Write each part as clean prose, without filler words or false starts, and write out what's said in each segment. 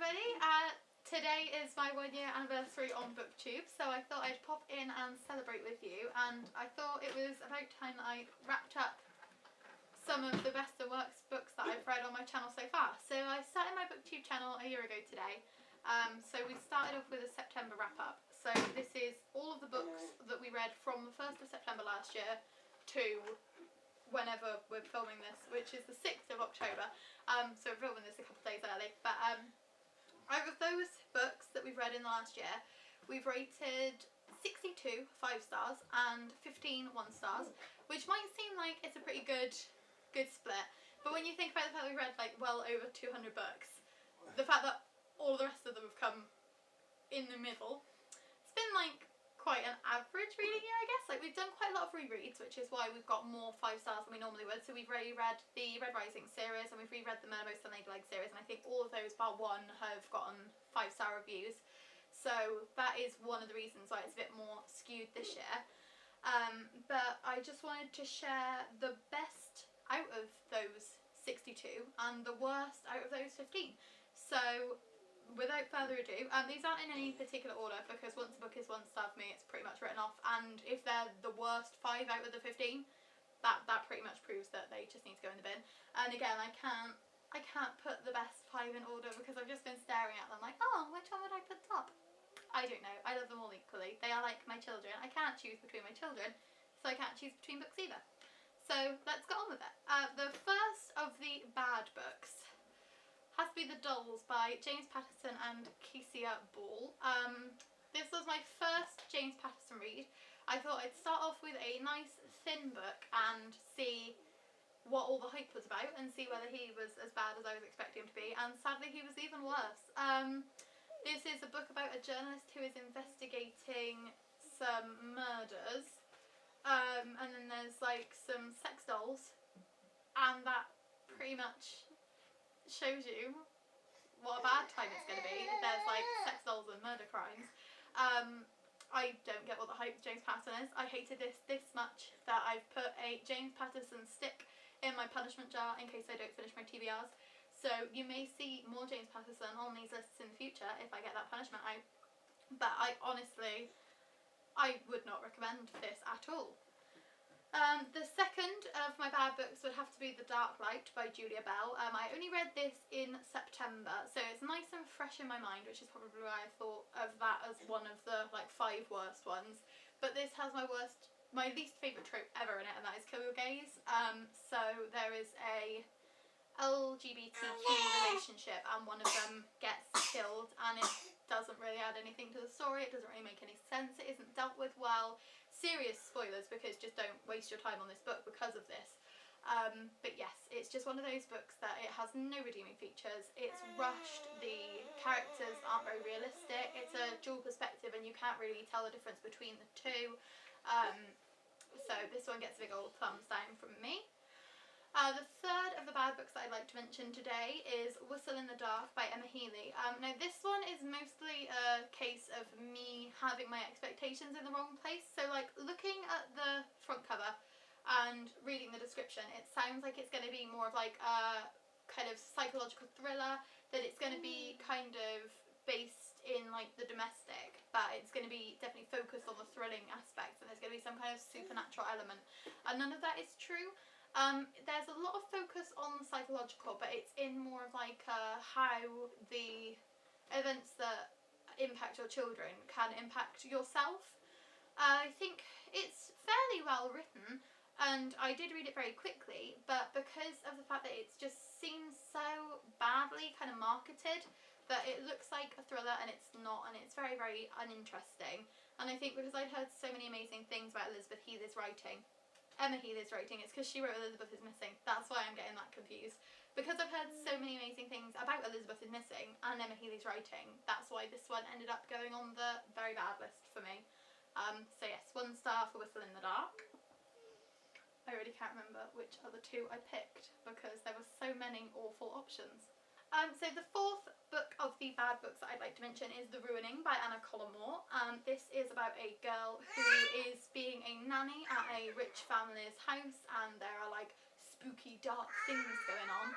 everybody. Today is my 1-year anniversary on Booktube, so I thought I'd pop in and celebrate with you, and I thought it was about time that I wrapped up some of the best and worst books that I've read on my channel so far. So I started my Booktube channel a year ago today, so we started off with a September wrap-up. So this is all of the books that we read from the 1st of September last year to whenever we're filming this, which is the 6th of October. So we're filming this a couple of days early. But out of those books that we've read in the last year, we've rated 62 5 stars and 15 1 stars, which might seem like it's a pretty good split. But when you think about the fact that we read like well over 200 books, the fact that all the rest of them have come in the middle, it's been like quite an average reading year, I guess. Like, we've done quite a lot of rereads, which is why we've got more 5 stars than we normally would. So we've reread the Red Rising series, and we've reread the Most Unladylike series, and I think all of those bar one have gotten 5-star reviews. So that is one of the reasons why it's a bit more skewed this year. But I just wanted to share the best out of those 62 and the worst out of those 15. So without further ado, these aren't in any particular order, because once a book is 1 star for me, it's pretty much written off. And if they're the worst 5 out of the 15, that pretty much proves that they just need to go in the bin. And again, I can't put the best 5 in order, because I've just been staring at them like, oh, which one would I put top? I don't know. I love them all equally. They are like my children. I can't choose between my children, so I can't choose between books either. So let's get on with it. The first of the bad books has to be The Dolls by James Patterson and Kezia Ball. This was my first James Patterson read. I thought I'd start off with a nice thin book and see what all the hype was about and see whether he was as bad as I was expecting him to be, and sadly he was even worse. This is a book about a journalist who is investigating some murders, and then there's like some sex dolls, and that pretty much shows you what a bad time it's going to be if there's like sex dolls and murder crimes. I don't get what the hype James Patterson is. I hated this much that I've put a James Patterson stick in my punishment jar in case I don't finish my TBRs. So you may see more James Patterson on these lists in the future if I get that punishment out. But I honestly would not recommend this at all. The second of my bad books would have to be The Dark Light by Julia Bell. I only read this in September, so it's nice and fresh in my mind, which is probably why I thought of that as one of the like 5 worst ones. But this has my least favourite trope ever in it, and that is kill your gays. So there is a LGBTQ relationship, and one of them gets killed, and it doesn't really add anything to the story. It doesn't really make any sense. It isn't dealt with well. Serious spoilers, because just don't waste your time on this book because of this. But yes, it's just one of those books that it has no redeeming features. It's rushed. The characters aren't very realistic. It's a dual perspective, and you can't really tell the difference between the two. So this one gets a big old thumbs down from me. The third of the bad books that I'd like to mention today is Whistle in the Dark by Emma Healy. Now this one is mostly a case of me having my expectations in the wrong place. So like, looking at the front cover and reading the description, it sounds like it's going to be more of like a kind of psychological thriller, that it's going to be kind of based in like the domestic, but it's going to be definitely focused on the thrilling aspects, and there's going to be some kind of supernatural element, and none of that is true. There's a lot of focus on the psychological, but it's in more of like how the events that impact your children can impact yourself. I think it's fairly well written, and I did read it very quickly, but because of the fact that it just seems so badly kind of marketed, that it looks like a thriller and it's not, and it's very, very uninteresting. And I think because I'd heard so many amazing things about Emma Healy's writing, it's because she wrote Elizabeth is Missing. That's why I'm getting that confused. Because I've heard so many amazing things about Elizabeth is Missing and Emma Healy's writing, that's why this one ended up going on the very bad list for me. So yes, 1 star for Whistle in the Dark. I really can't remember which other 2 I picked, because there were so many awful options. So the fourth book of the bad books that I'd like to mention is The Ruining by Anna Collymore. This is about a girl who is being a nanny at a rich family's house, and there are like spooky dark things going on.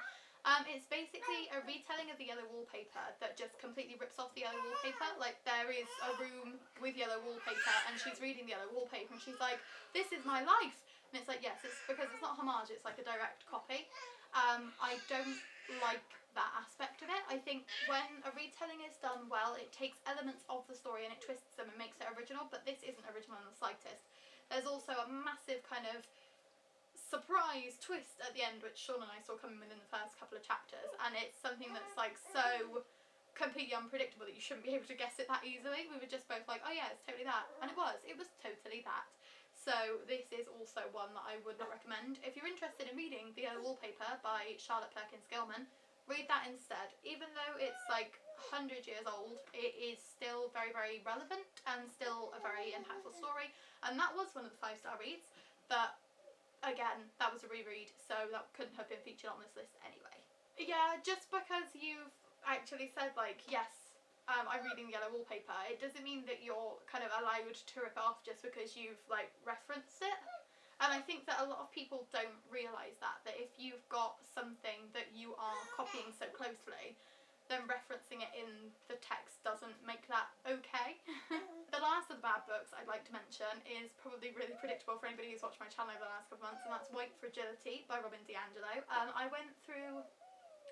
It's basically a retelling of the yellow wallpaper that just completely rips off the yellow wallpaper. Like, there is a room with yellow wallpaper and she's reading the yellow wallpaper and she's like, this is my life. And it's like, yes, it's because it's not homage, it's like a direct copy. I don't like that aspect of it. I think when a retelling is done well, it takes elements of the story and it twists them and makes it original, but this isn't original in the slightest. There's also a massive kind of surprise twist at the end, which Sean and I saw coming within the first couple of chapters, and it's something that's like so completely unpredictable that you shouldn't be able to guess it that easily. We were just both like, oh yeah, it's totally that, and it was totally that. So this is also one that I would not recommend. If you're interested in reading The Yellow Wallpaper by Charlotte Perkins Gilman, read that instead. Even though it's like 100 years old, it is still very, very relevant and still a very impactful story, and that was one of the 5-star reads, but again, that was a reread, so that couldn't have been featured on this list anyway. Yeah, just because you've actually said, like, yes, I'm reading The Yellow Wallpaper, it doesn't mean that you're kind of allowed to rip it off just because you've, like, referenced it. And I think that a lot of people don't realise that if you've got something that you are copying so closely, then referencing it in the text doesn't make that okay. The last of the bad books I'd like to mention is probably really predictable for anybody who's watched my channel over the last couple of months, and that's White Fragility by Robin DiAngelo. I went through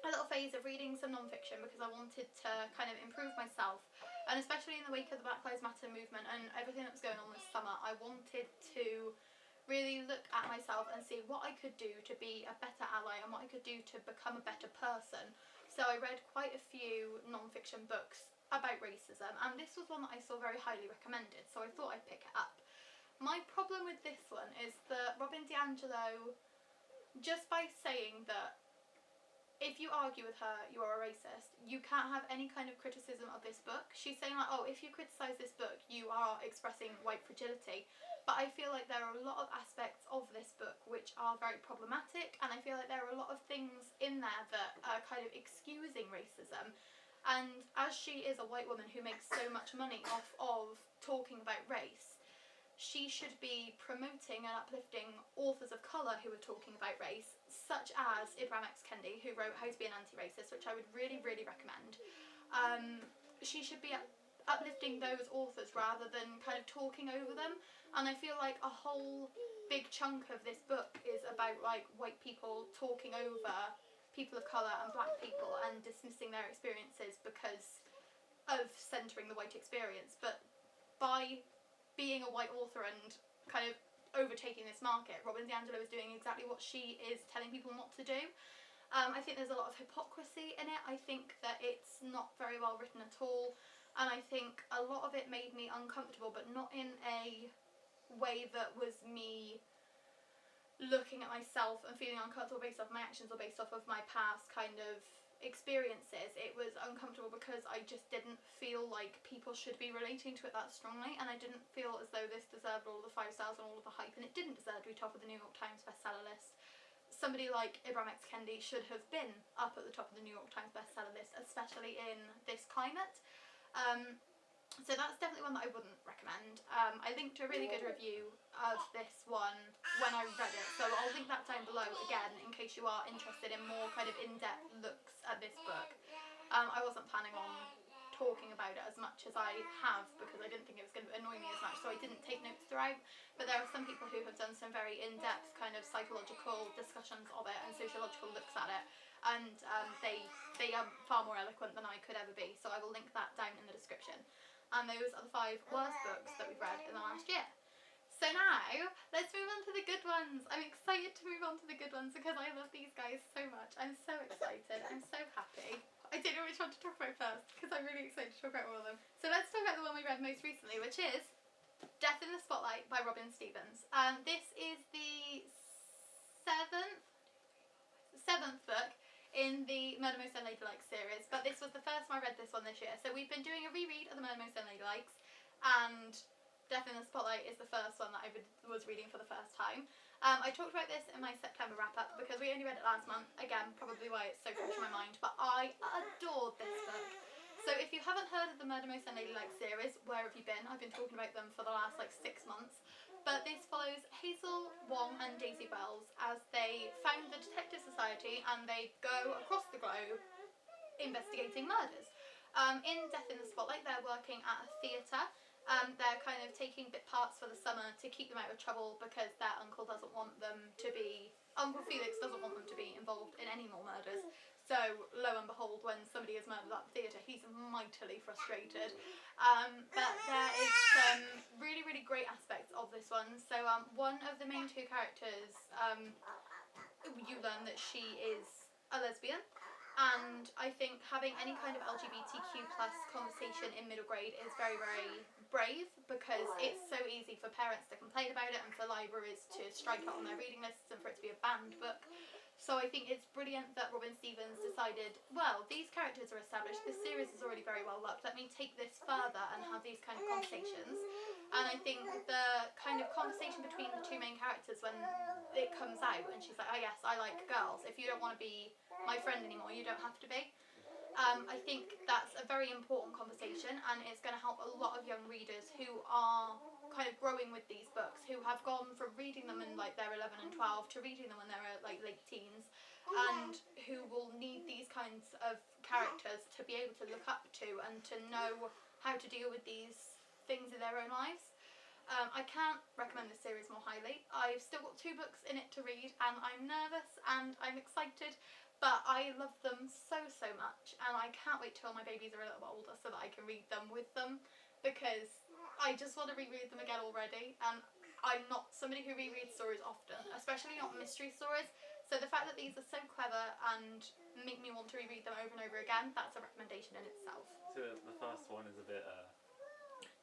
a little phase of reading some non-fiction because I wanted to kind of improve myself, and especially in the wake of the Black Lives Matter movement and everything that was going on this summer, I wanted to really look at myself and see what I could do to be a better ally and what I could do to become a better person. So I read quite a few non-fiction books about racism, and this was one that I saw very highly recommended, so I thought I'd pick it up. My problem with this one is that Robin DiAngelo, just by saying that if you argue with her, you are a racist, you can't have any kind of criticism of this book. She's saying like, oh, if you criticise this book, you are expressing white fragility. But I feel like there are a lot of aspects of this book which are very problematic, and I feel like there are a lot of things in there that are kind of excusing racism. And as she is a white woman who makes so much money off of talking about race, she should be promoting and uplifting authors of colour who are talking about race, such as Ibram X. Kendi, who wrote How to Be an Anti-Racist, which I would really, really recommend. She should be uplifting those authors rather than kind of talking over them. And I feel like a whole big chunk of this book is about like white people talking over people of colour and black people and dismissing their experiences because of centering the white experience. But by being a white author and kind of overtaking this market, Robin DiAngelo is doing exactly what she is telling people not to do. I think there's a lot of hypocrisy in it. I think that it's not very well written at all, and I think a lot of it made me uncomfortable, but not in a way that was me looking at myself and feeling uncomfortable based off my actions or based off of my past kind of experiences. It was uncomfortable because I just didn't feel like people should be relating to it that strongly, and I didn't feel as though this deserved all the 5 stars and all of the hype, and it didn't deserve to be top of the New York Times bestseller list. Somebody like Ibram X. Kendi should have been up at the top of the New York Times bestseller list, especially in this climate. So that's definitely one that I wouldn't recommend. I linked a really good review of this one when I read it, so I'll link that down below again in case you are interested in more kind of in-depth looks at this book. I wasn't planning on talking about it as much as I have because I didn't think it was going to annoy me as much, so I didn't take notes throughout, but there are some people who have done some very in-depth kind of psychological discussions of it and sociological looks at it, and they are far more eloquent than I could ever be, so I will link that down in the description. And those are the 5 worst books that we've read in the last year. So now, let's move on to the good ones. I'm excited to move on to the good ones because I love these guys so much. I'm so excited. I'm so happy. I don't know which one to talk about first because I'm really excited to talk about all of them. So let's talk about the one we read most recently, which is Death in the Spotlight by Robin Stephens. This is the 7th book in the Murder Most Unladylike series, but this was the first time I read this one this year. So we've been doing a reread of the Murder Most Unladylike, and Death in the Spotlight is the first one that I was reading for the first time. I talked about this in my September wrap-up because we only read it last month, again probably why it's so fresh in my mind, but I adored this book. So if you haven't heard of the Murder Most Unladylike series, where have you been? I've been talking about them for the last like 6 months. But this follows Hazel, Wong and Daisy Wells as they found the Detective Society and they go across the globe investigating murders. In Death in the Spotlight, they're working at a theatre. They're kind of taking bit parts for the summer to keep them out of trouble because their uncle doesn't want them to be, Uncle Felix doesn't want them to be involved in any more murders. So lo and behold, when somebody is murdered at the theatre, he's mightily frustrated. But there is some really, really great aspects of this one. So one of the main two characters, you learn that she is a lesbian. And I think having any kind of LGBTQ plus conversation in middle grade is very, very brave, because it's so easy for parents to complain about it and for libraries to strike it on their reading lists and for it to be a banned book. So I think it's brilliant that Robin Stevens decided, well, these characters are established, this series is already very well loved, let me take this further and have these kind of conversations. And I think the kind of conversation between the two main characters when it comes out and she's like, oh yes, I like girls, if you don't want to be my friend anymore, you don't have to be. I think that's a very important conversation, and it's going to help a lot of young readers who are kind of growing with these books, who have gone from reading them in like their 11 and 12 to reading them when they're like late teens, and who will need these kinds of characters to be able to look up to and to know how to deal with these things in their own lives. I can't recommend this series more highly. I've still got 2 books in it to read and I'm nervous and I'm excited, but I love them so, so much, and I can't wait till my babies are a little bit older so that I can read them with them, because I just want to reread them again already, and I'm not somebody who rereads stories often, especially not mystery stories, so the fact that these are so clever and make me want to reread them over and over again, that's a recommendation in itself. So the first one is a bit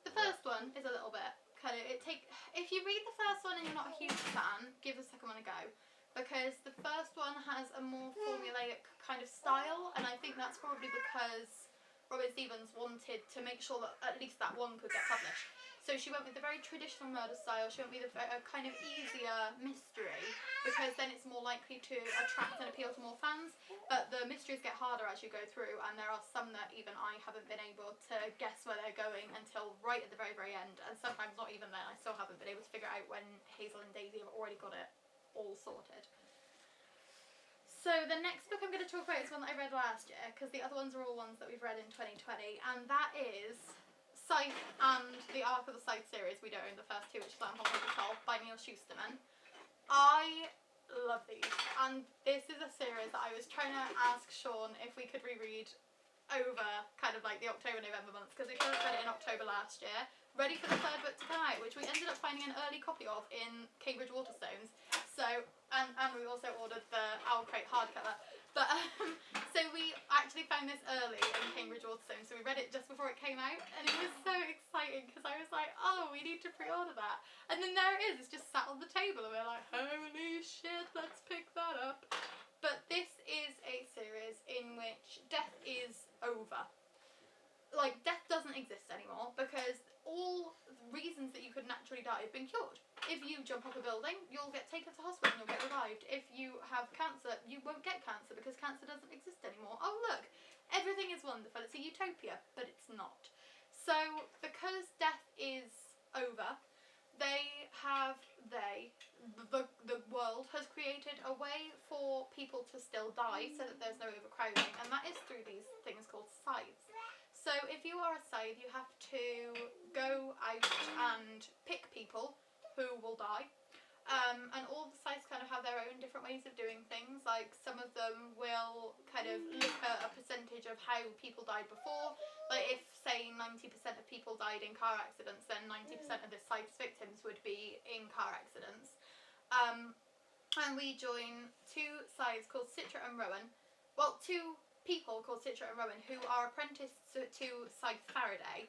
the first one is a little bit kind of, if you read the first one and you're not a huge fan, give the second one a go, because the first one has a more formulaic kind of style, and I think that's probably because Robin Stevens wanted to make sure that at least that one could get published. So she went with the very traditional murder style, she went with a kind of easier mystery, because then it's more likely to attract and appeal to more fans, but the mysteries get harder as you go through, and there are some that even I haven't been able to guess where they're going until right at the very, very end, and sometimes not even then, I still haven't been able to figure out when Hazel and Daisy have already got it all sorted. So the next book I'm going to talk about is one that I read last year, because the other ones are all ones that we've read in 2020, and that is Scythe and the Ark of the Scythe series. We don't own the first 2, which is Land Hold Control by Neil Shusterman. I love these, and this is a series that I was trying to ask Sean if we could reread over kind of like the October-November months, because we first read it in October last year, ready for the 3rd book to come out, which we ended up finding an early copy of in Cambridge Waterstones. So, and we also ordered the Owl Crate hardcover. But, so we actually found this early in Cambridge Waterstones, so we read it just before it came out, and it was so exciting, because I was like, oh, we need to pre-order that. And then there it is, it's just sat on the table, and we're like, holy shit, let's pick that up. But this is a series in which death is over. Like, death doesn't exist anymore, because all reasons that you could naturally die have been cured. If you jump off a building, you'll get taken to hospital and you'll get revived. If you have cancer, you won't get cancer because cancer doesn't exist anymore. Oh look, everything is wonderful. It's a utopia, but it's not. So, because death is over, the world has created a way for people to still die so that there's no overcrowding, and that is through these things called scythes. So if you are a scythe, you have to go out and pick people who will die. And all the scythes kind of have their own different ways of doing things. Like, some of them will kind of look at a percentage of how people died before. Like, if, say, 90% of people died in car accidents, then 90% of the scythe's victims would be in car accidents. And we join 2 scythes called Citra and Rowan. Well, 2 people called Citra and Rowan who are apprenticed to Scythe Faraday,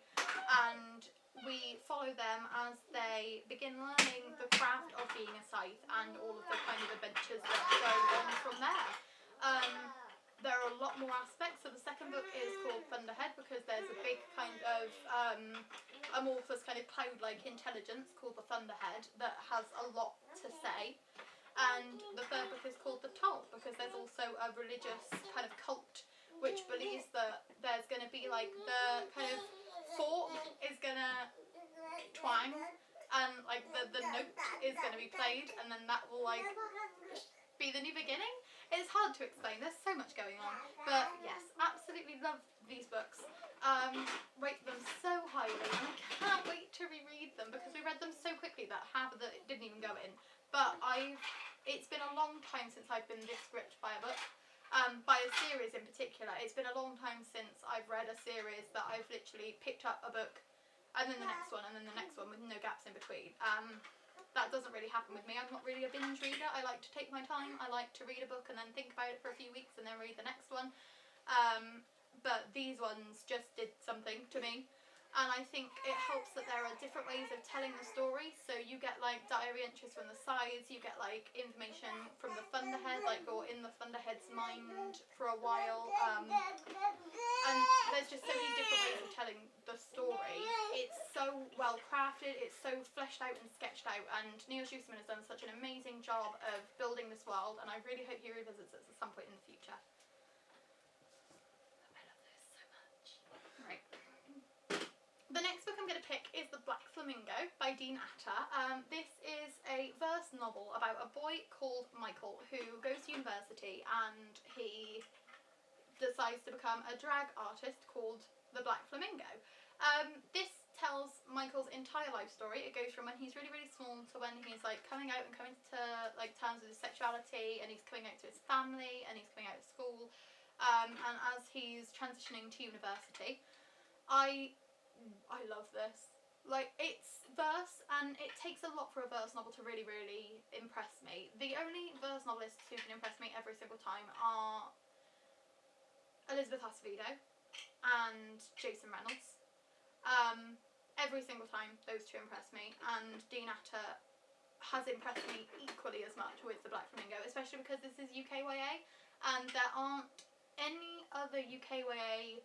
and we follow them as they begin learning the craft of being a scythe and all of the kind of adventures that go on from there. There are a lot more aspects. So the second book is called Thunderhead, because there's a big kind of amorphous kind of cloud-like intelligence called the Thunderhead that has a lot to say. And the 3rd book is called The Toll, because there's also a religious kind of cult which believes that there's going to be like the kind of fork is going to twang and like the note is going to be played, and then that will like be the new beginning. It's hard to explain, there's so much going on, but yes, absolutely love these books. Rate them so highly, and I can't wait to reread them because we read them so quickly that half of it didn't even go in. But it's been a long time since I've been this gripped by a book, by a series in particular. It's been a long time since I've read a series that I've literally picked up a book and then the next one and then the next one with no gaps in between. That doesn't really happen with me. I'm not really a binge reader. I like to take my time. I like to read a book and then think about it for a few weeks and then read the next one. But these ones just did something to me. And I think it helps that there are different ways of telling the story. So you get like diary entries from the sides, you get like information from the thunderhead, like you're in the thunderhead's mind for a while. And there's just so many different ways of telling the story. It's so well crafted, it's so fleshed out and sketched out, and Neil Schusterman has done such an amazing job of building this world, and I really hope he revisits it at some point in the future. I love this so much. Right. The next book I'm going to pick is The Black Flamingo by Dean Atta. This is a verse novel about a boy called Michael who goes to university and he decides to become a drag artist called The Black Flamingo. This tells Michael's entire life story. It goes from when he's really, really small to when he's like coming out and coming to like terms with his sexuality, and he's coming out to his family, and he's coming out of school, and as he's transitioning to university. I love this. Like, it's verse, and it takes a lot for a verse novel to really, really impress me. The only verse novelists who can impress me every single time are Elizabeth Acevedo and Jason Reynolds. Every single time those two impress me, and Dean Atta has impressed me equally as much with The Black Flamingo, especially because this is UKYA, and there aren't any other UKYA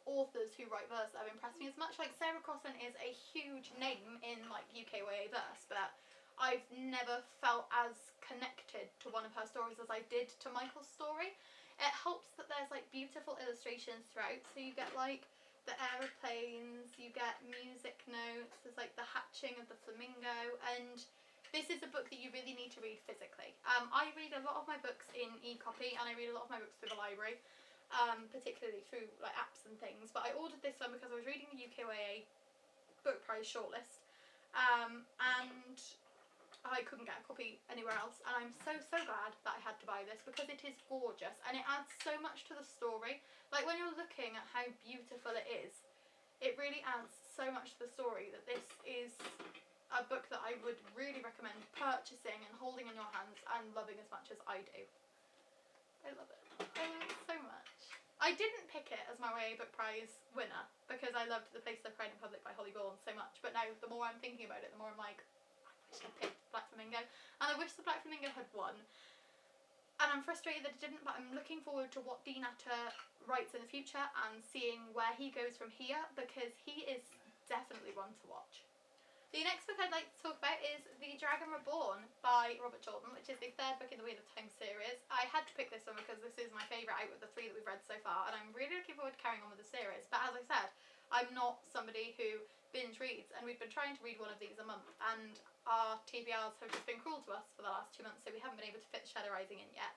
authors who write verse that have impressed me as much. Like, Sarah Crossan is a huge name in like UKYA verse, but I've never felt as connected to one of her stories as I did to Michael's story. It helps that there's like beautiful illustrations throughout, so you get like the aeroplanes, you get music notes, there's like the hatching of the flamingo, and this is a book that you really need to read physically. I read a lot of my books in e-copy, and I read a lot of my books through the library. Particularly through like apps and things, but I ordered this one because I was reading the UKYA book prize shortlist, and I couldn't get a copy anywhere else, and I'm so glad that I had to buy this because it is gorgeous and it adds so much to the story. Like, when you're looking at how beautiful it is, it really adds so much to the story that this is a book that I would really recommend purchasing and holding in your hands and loving as much as I do. I love it. I love it so much. I didn't pick it as my YA Book Prize winner because I loved The Place I Cried in Public by Holly Gould so much, but now the more I'm thinking about it, the more I'm like, I wish I picked Black Flamingo, and I wish The Black Flamingo had won. And I'm frustrated that it didn't, but I'm looking forward to what Dean Atta writes in the future and seeing where he goes from here, because he is definitely one to watch. The next book I'd like to talk about is The Dragon Reborn by Robert Jordan, which is the third book in the Wheel of Time series. I had to pick this one because this is my favourite out of the three that we've read so far, and I'm really looking forward to carrying on with the series. But as I said, I'm not somebody who binge reads, and we've been trying to read one of these a month, and our TBRs have just been cruel to us for the last 2 months, so we haven't been able to fit Shadow Rising in yet.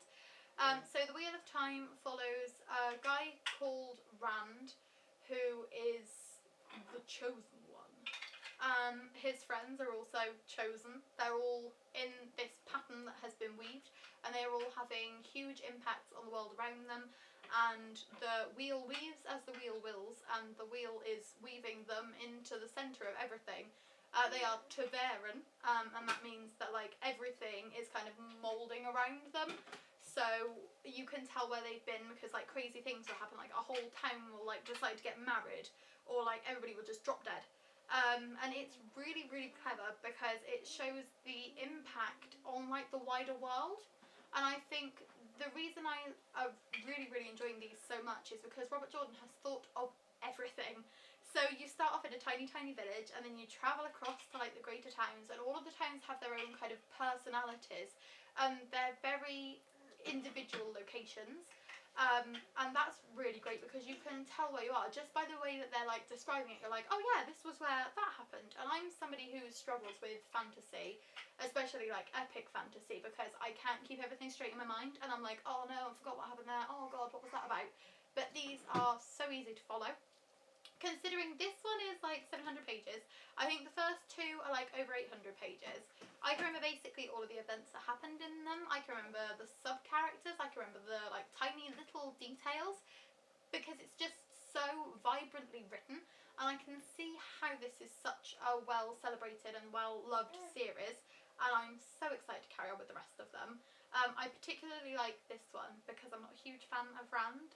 So The Wheel of Time follows a guy called Rand, who is the chosen one. His friends are also chosen. They're all in this pattern that has been weaved, and they're all having huge impacts on the world around them, and the wheel weaves as the wheel wills, and the wheel is weaving them into the centre of everything. They are Taveren, and that means that like everything is kind of moulding around them, so you can tell where they've been because like crazy things will happen, like a whole town will like decide to get married, or like everybody will just drop dead. And it's really, really clever because it shows the impact on like the wider world, and I think the reason I am really, really enjoying these so much is because Robert Jordan has thought of everything. So you start off in a tiny, tiny village, and then you travel across to like the greater towns, and all of the towns have their own kind of personalities, and they're very individual locations. And that's really great because you can tell where you are just by the way that they're like describing it. You're like, oh yeah, this was where that happened. And I'm somebody who struggles with fantasy, especially like epic fantasy, because I can't keep everything straight in my mind, and I'm like, oh no, I forgot what happened there, oh god, what was that about? But these are so easy to follow. Considering this one is like 700 pages, I think the first two are like over 800 pages. I can remember basically all of the events that happened in them. I can remember the sub-characters. I can remember the like tiny little details because it's just so vibrantly written, and I can see how this is such a well-celebrated and well-loved series, and I'm so excited to carry on with the rest of them. I particularly like this one because I'm not a huge fan of Rand.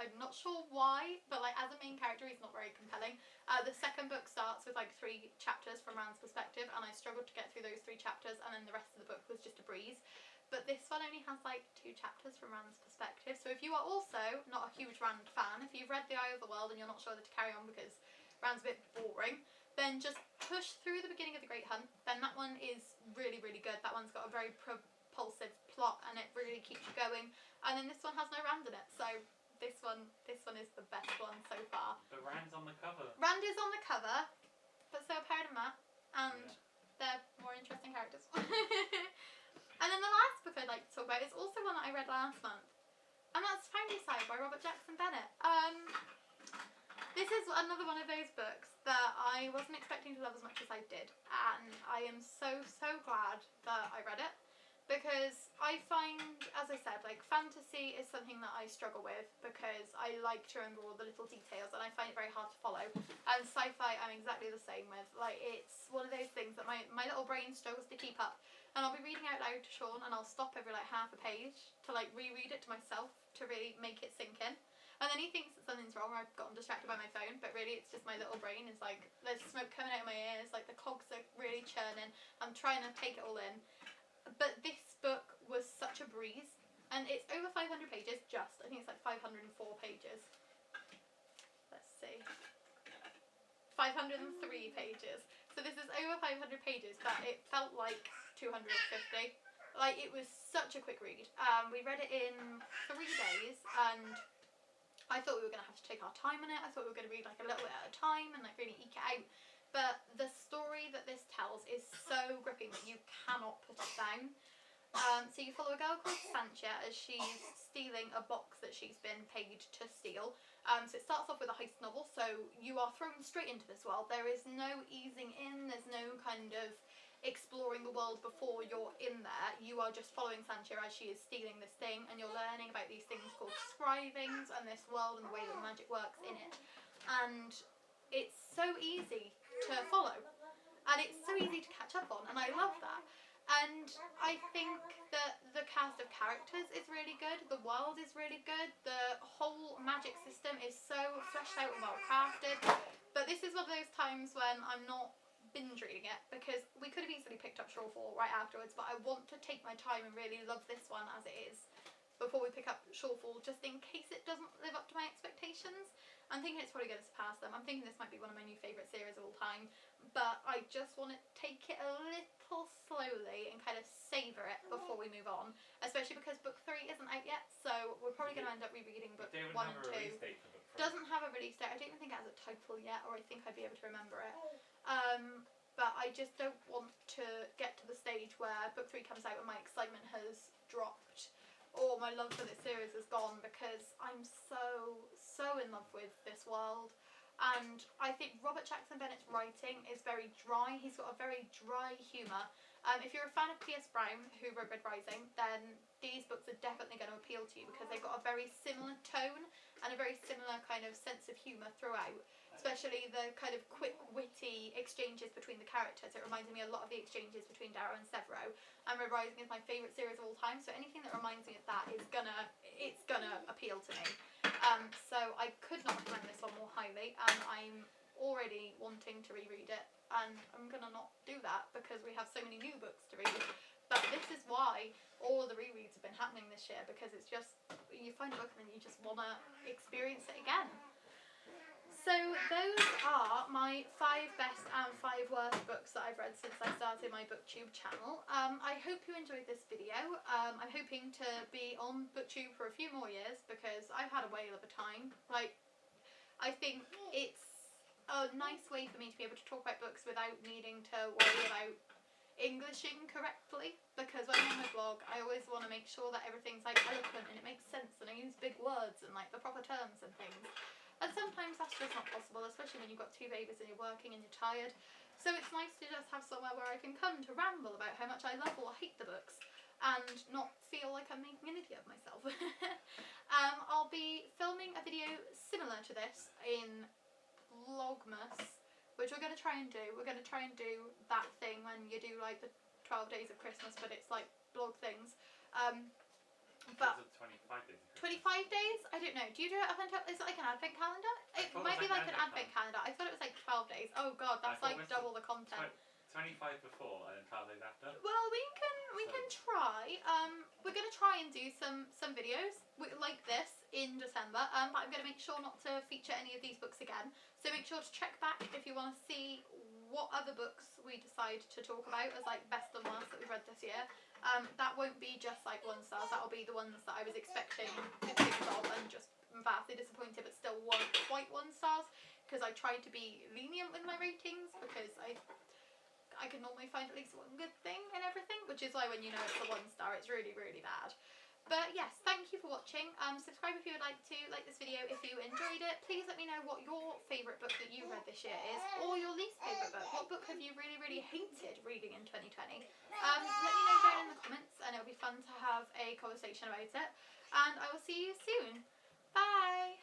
I'm not sure why, but like as a main character he's not very compelling. The second book starts with like 3 chapters from Rand's perspective, and I struggled to get through those 3 chapters, and then the rest of the book was just a breeze. But this one only has like 2 chapters from Rand's perspective, so if you are also not a huge Rand fan, if you've read The Eye of the World and you're not sure whether to carry on because Rand's a bit boring, then just push through the beginning of The Great Hunt. Then that one is really, really good. That one's got a very propulsive plot and it really keeps you going. And then this one has no Rand in it, so this one is the best one so far. But Rand's on the cover. Rand is on the cover, but so are Perrin and Matt, and they're more interesting characters. And then the last book I'd like to talk about is also one that I read last month, and that's Founderside by Robert Jackson Bennett. This is another one of those books that I wasn't expecting to love as much as I did, and I am so glad that I read it. Because I find, as I said, like fantasy is something that I struggle with because I like to remember all the little details and I find it very hard to follow. And sci-fi I'm exactly the same with. Like it's one of those things that my little brain struggles to keep up. And I'll be reading out loud to Sean and I'll stop every like half a page to like reread it to myself to really make it sink in. And then he thinks that something's wrong or I've gotten distracted by my phone, but really it's just my little brain is like, there's smoke coming out of my ears, like the cogs are really churning. I'm trying to take it all in. But this book was such a breeze, and it's over 500 pages just. I think it's like 504 pages. Let's see. 503 pages. So this is over 500 pages, but it felt like 250. Like it was such a quick read. We read it in 3 days, and I thought we were going to have to take our time on it. I thought we were going to read like a little bit at a time and like really eke it out. But the story that this tells is so gripping that you cannot put it down. So you follow a girl called Sancha as she's stealing a box that she's been paid to steal. So it starts off with a heist novel, so you are thrown straight into this world. There is no easing in, there's no kind of exploring the world before you're in there. You are just following Sancha as she is stealing this thing, and you're learning about these things called scribings and this world and the way that magic works in it. And it's so easy to follow, and it's so easy to catch up on, and I love that. And I think that the cast of characters is really good, the world is really good, the whole magic system is so fleshed out and well crafted. But this is one of those times when I'm not binge reading it, because we could have easily picked up Shawfall right afterwards, but I want to take my time and really love this one as it is before we pick up Shawfall, just in case it doesn't live up to my expectations. I'm thinking it's probably going to surpass them. I'm thinking this might be one of my new favourite series of all time, but I just want to take it a little slowly and kind of savour it before we move on, especially because book 3 isn't out yet, so we're probably going to end up rereading book 1 and 2. Doesn't have a release date. I don't even think it has a title yet, or I think I'd be able to remember it. But I just don't want to get to the stage where book 3 comes out and my excitement has dropped, or my love for this series is gone, because I'm so in love with this world. And I think Robert Jackson Bennett's writing is very dry. He's got a very dry humour. If you're a fan of P.S. Brown, who wrote Red Rising, then these books are definitely going to appeal to you because they've got a very similar tone and a very similar kind of sense of humour throughout, especially the kind of quick, witty exchanges between the characters. It reminds me a lot of the exchanges between Darrow and Severo, and Red Rising is my favourite series of all time, so anything that reminds me of that is gonna appeal to me. So I could not recommend this one more highly, and I'm already wanting to reread it, and I'm gonna not do that because we have so many new books to read. But this is why all the rereads have been happening this year, because it's just, you find a book and then you just want to experience it again. So those are my 5 best and 5 worst books that I've read since I started my Booktube channel. I hope you enjoyed this video. I'm hoping to be on Booktube for a few more years because I've had a whale of a time. Like, I think it's a nice way for me to be able to talk about books without needing to worry about Englishing correctly, because when I'm on my blog I always want to make sure that everything's like eloquent and it makes sense and I use big words and like the proper terms and things, and sometimes that's just not possible, especially when you've got 2 babies and you're working and you're tired. So it's nice to just have somewhere where I can come to ramble about how much I love or hate the books and not feel like I'm making an idiot of myself. I'll be filming a video similar to this in Vlogmas, which we're going to try and do. We're going to try and do that thing when you do like the 12 days of Christmas, but it's like blog things. But 25 days. 25 days? I don't know. Do you do it up until, is it like an advent calendar? It might be like an advent calendar. I thought it was like 12 days. Oh god, that's like double the content. 25 before and then 12 days after. Well, we can try. We're gonna try and do some videos like this in December. But I'm gonna make sure not to feature any of these books again. So make sure to check back if you want to see what other books we decide to talk about as like best and worst that we've read this year. That won't be just like 1 stars. That'll be the ones that I was expecting good things of and just vastly disappointed, but still weren't quite 1 stars because I tried to be lenient with my ratings because I can normally find at least one good thing in everything, which is why when you know it's a 1 star, it's really, really bad. But yes, thank you for watching. Subscribe if you would like to, like this video if you enjoyed it. Please let me know what your favourite book that you read this year is, or your least favourite book. What book have you really, really hated reading in 2020? Let me know down in the comments and it'll be fun to have a conversation about it. And I will see you soon. Bye!